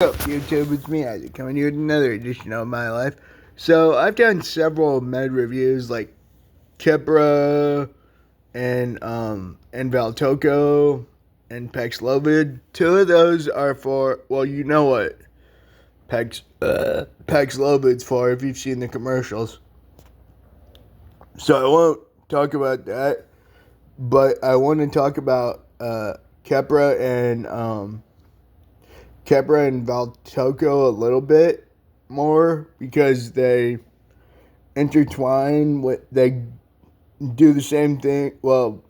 What's up, YouTube? It's me, Isaac, coming to you with another edition of my life. So, I've done several med reviews like Kepra and Valtoco and Paxlovid. Two of those are for, well, you know what Paxlovid's for if you've seen the commercials. So, I won't talk about that, but I want to talk about Kepra and Valtoco a little bit more because they intertwine. They do the same thing. Well,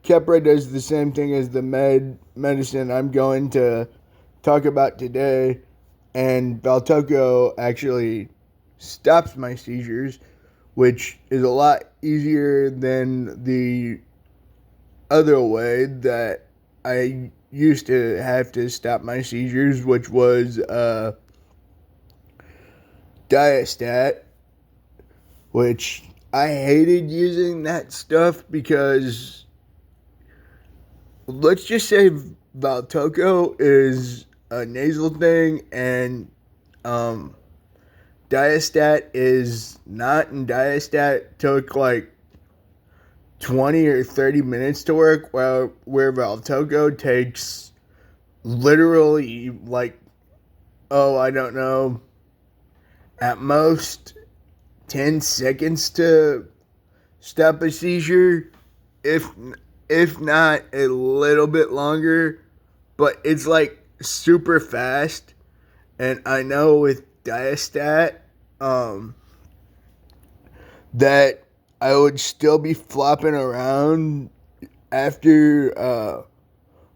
Kepra does the same thing as the medicine I'm going to talk about today, and Valtoco actually stops my seizures, which is a lot easier than the other way that I used to have to stop my seizures, which was Diastat, which I hated using that stuff because let's just say Valtoco is a nasal thing and Diastat is not, and Diastat took like 20 or 30 minutes to work, where Valtoco takes literally like, I don't know, at most 10 seconds to stop a seizure, if not a little bit longer, but it's like super fast. And I know with Diastat, that I would still be flopping around after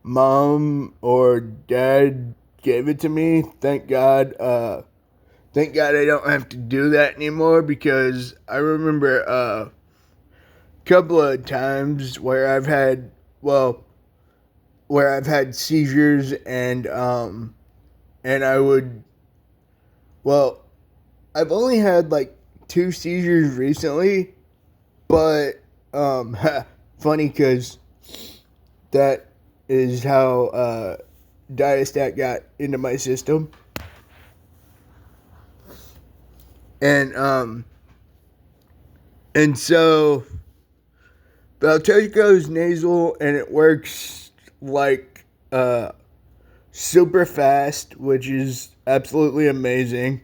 mom or dad gave it to me. Thank God. Thank God I don't have to do that anymore, because I remember a couple of times where I've had seizures, and I would, well, I've only had like 2 seizures recently, but funny because that is how Diastat got into my system. And so Valtoco's nasal, and it works like super fast, which is absolutely amazing.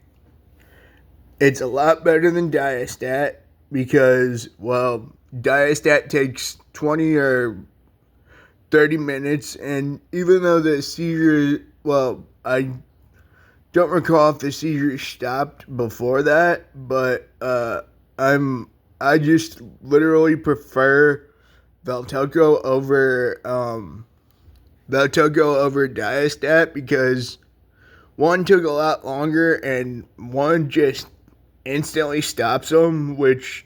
It's a lot better than Diastat because, well, Diastat takes 20 or 30 minutes, and even though the seizure, well, I don't recall if the seizure stopped before that, but I just literally prefer Valtoco over Diastat, because one took a lot longer and one just instantly stops them, which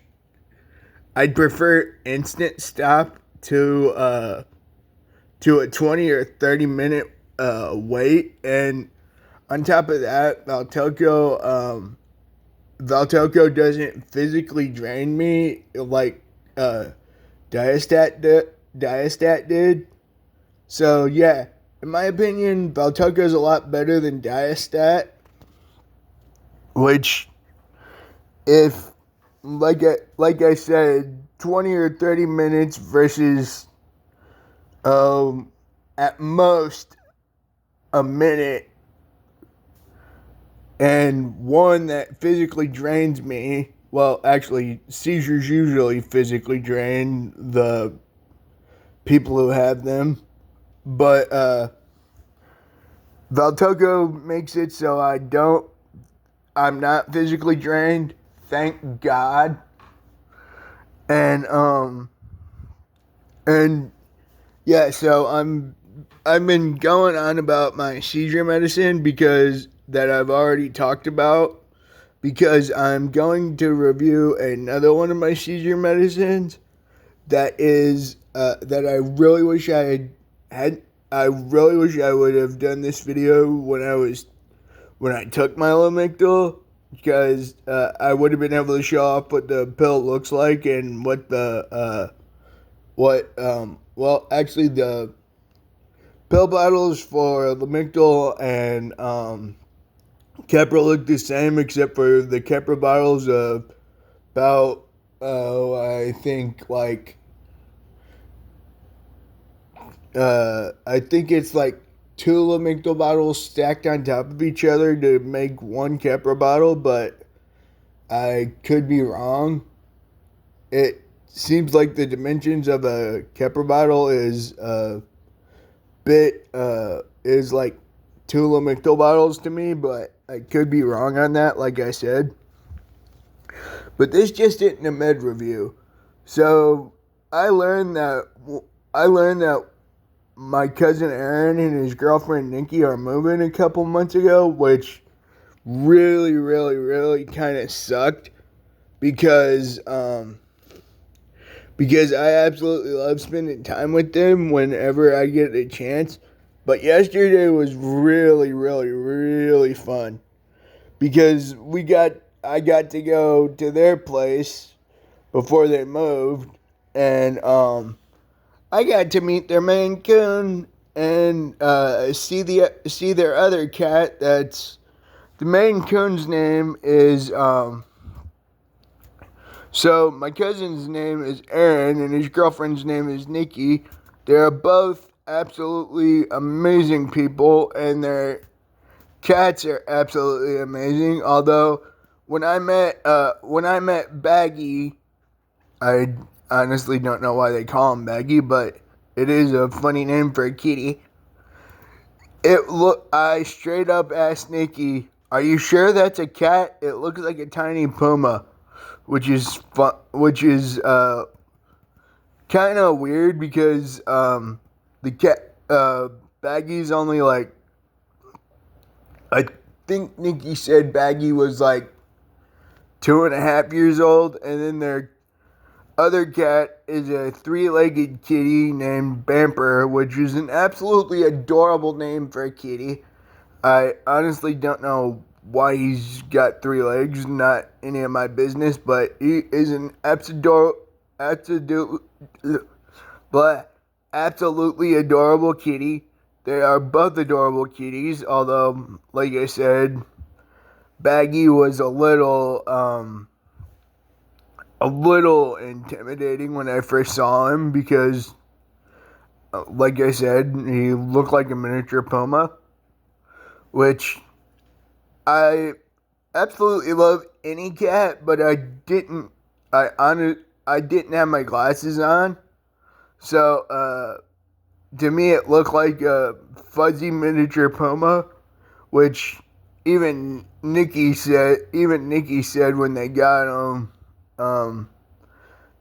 I'd prefer instant stop to a 20 or 30 minute wait. And on top of that, Valtoco doesn't physically drain me like Diastat did. So yeah, in my opinion, Valtoco is a lot better than Diastat. Which, if like I said, 20 or 30 minutes versus at most a minute, and one that physically drains me. Well, actually, seizures usually physically drain the people who have them, but Valtoco makes it so I'm not physically drained, thank God. And yeah, so I've been going on about my seizure medicine because that I've already talked about, because I'm going to review another one of my seizure medicines that is that I really wish I really wish I would have done this video when I took my Lamictal, because I would have been able to show off what the pill looks like and what the pill bottles for Lamictal and Kepra looked the same except for the Kepra bottles about I think like I think it's like two Lamictal bottles stacked on top of each other to make one Kepra bottle, but I could be wrong. It seems like the dimensions of a Kepra bottle is bit is like two Lamictal bottles to me, but I could be wrong on that, like I said. But this just isn't a med review. So I learned that I learned that my cousin Aaron and his girlfriend Nikki are moving a couple months ago, which really kind of sucked because because I absolutely love spending time with them whenever I get a chance. But yesterday was really fun because I got to go to their place before they moved, and I got to meet their Maine Coon and see their other cat. That's the Maine Coon's name is so my cousin's name is Aaron and his girlfriend's name is Nikki. They're both absolutely amazing people, and their cats are absolutely amazing. Although when I met Baggy, I honestly don't know why they call him Baggy, but it is a funny name for a kitty. I straight up asked Nikki, "Are you sure that's a cat? It looks like a tiny puma," which is kind of weird because the cat Baggy's only like, I think Nikki said Baggy was like 2.5 years old, and then their other cat is a three-legged kitty named Bamper, which is an absolutely adorable name for a kitty. I honestly don't know why he's got three legs, not any of my business, but he is an absolutely adorable kitty. They are both adorable kitties, although, like I said, Baggy was a little intimidating when I first saw him because, like I said, he looked like a miniature puma, which I absolutely love any cat, but I didn't have my glasses on, so to me it looked like a fuzzy miniature puma, which Nikki said when they got him,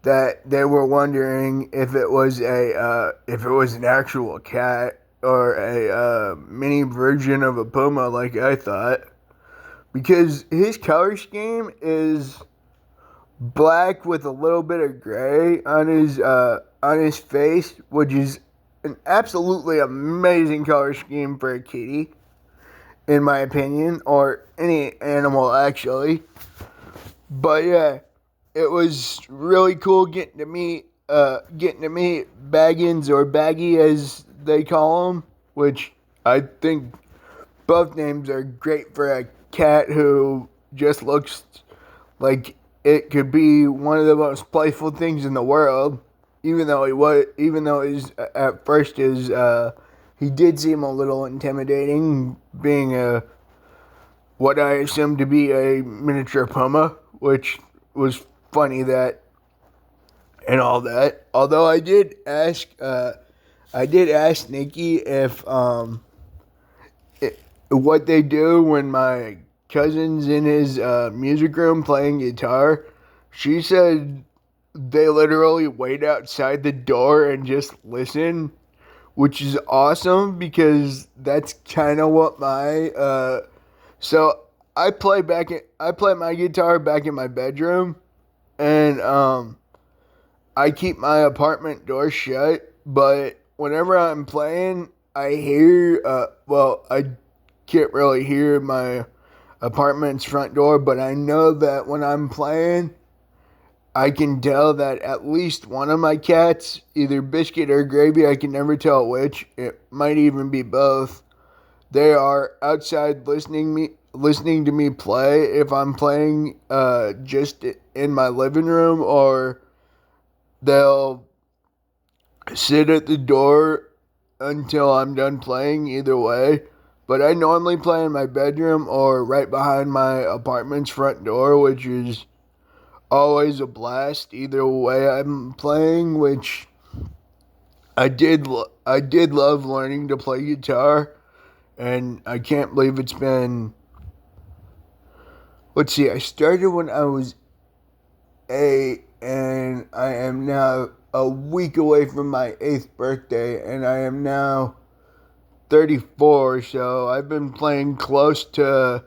that they were wondering if it was an actual cat or a mini version of a puma, like I thought, because his color scheme is black with a little bit of gray on his face, which is an absolutely amazing color scheme for a kitty, in my opinion, or any animal actually. But yeah, it was really cool getting to meet Baggins, or Baggy as they call him, which I think both names are great for a cat who just looks like it could be one of the most playful things in the world. Even though he's at first he did seem a little intimidating, being what I assumed to be a miniature puma, which was funny that and all that. Although I did ask Nikki if what they do when my cousin's in his music room playing guitar. She said they literally wait outside the door and just listen, which is awesome because that's kind of what so I play my guitar back in my bedroom, and I keep my apartment door shut, but whenever I'm playing, I hear I can't really hear my apartment's front door, but I know that when I'm playing, I can tell that at least one of my cats, either Biscuit or Gravy, I can never tell which, it might even be both, they are outside listening to me play if I'm playing just in my living room, or they'll sit at the door until I'm done playing, either way. But I normally play in my bedroom or right behind my apartment's front door, which is always a blast either way I'm playing, which I did love learning to play guitar, and I can't believe it's been, let's see, I started when I was 8, and I am now a week away from my 8th birthday, and I am now 34, so I've been playing close to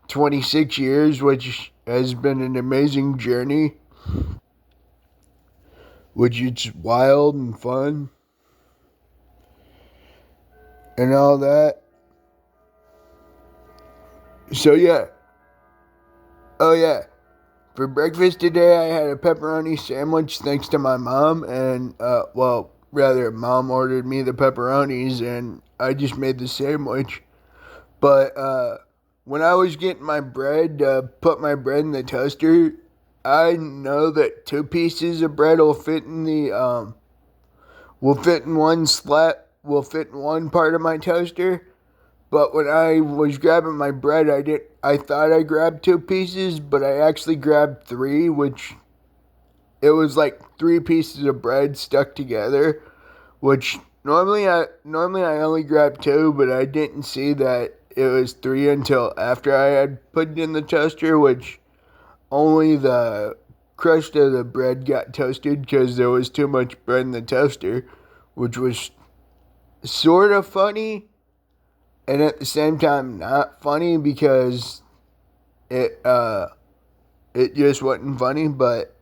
26 years, which has been an amazing journey, which is wild and fun and all that. So yeah. Oh yeah. For breakfast today, I had a pepperoni sandwich thanks to my mom, and well, rather, mom ordered me the pepperonis, and I just made the sandwich. But when I was getting my bread, put my bread in the toaster, I know that 2 pieces of bread will fit in one slat, will fit in one part of my toaster. But when I was grabbing my bread, I thought I grabbed 2 pieces, but I actually grabbed three, which it was like 3 pieces of bread stuck together, which normally I only grab two, but I didn't see that it was three until after I had put it in the toaster, which only the crust of the bread got toasted because there was too much bread in the toaster, which was sort of funny and at the same time not funny because it it just wasn't funny. But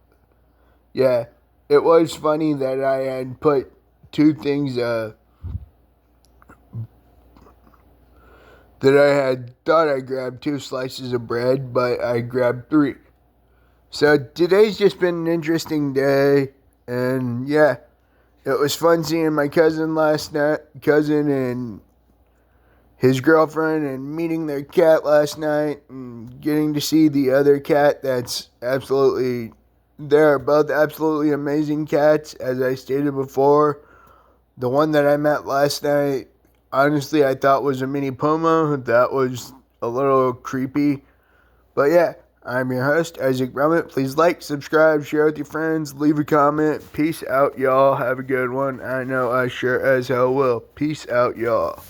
yeah, it was funny that I had put two things that I had thought I grabbed 2 slices of bread, but I grabbed three. So today's just been an interesting day, and yeah, it was fun seeing my cousin last night, cousin and his girlfriend, and meeting their cat last night, and getting to see the other cat that's absolutely, they're both absolutely amazing cats, as I stated before. The one that I met last night, honestly, I thought was a mini puma. That was a little creepy. But yeah, I'm your host, Isaac Brummett. Please like, subscribe, share with your friends, leave a comment. Peace out, y'all. Have a good one. I know I sure as hell will. Peace out, y'all.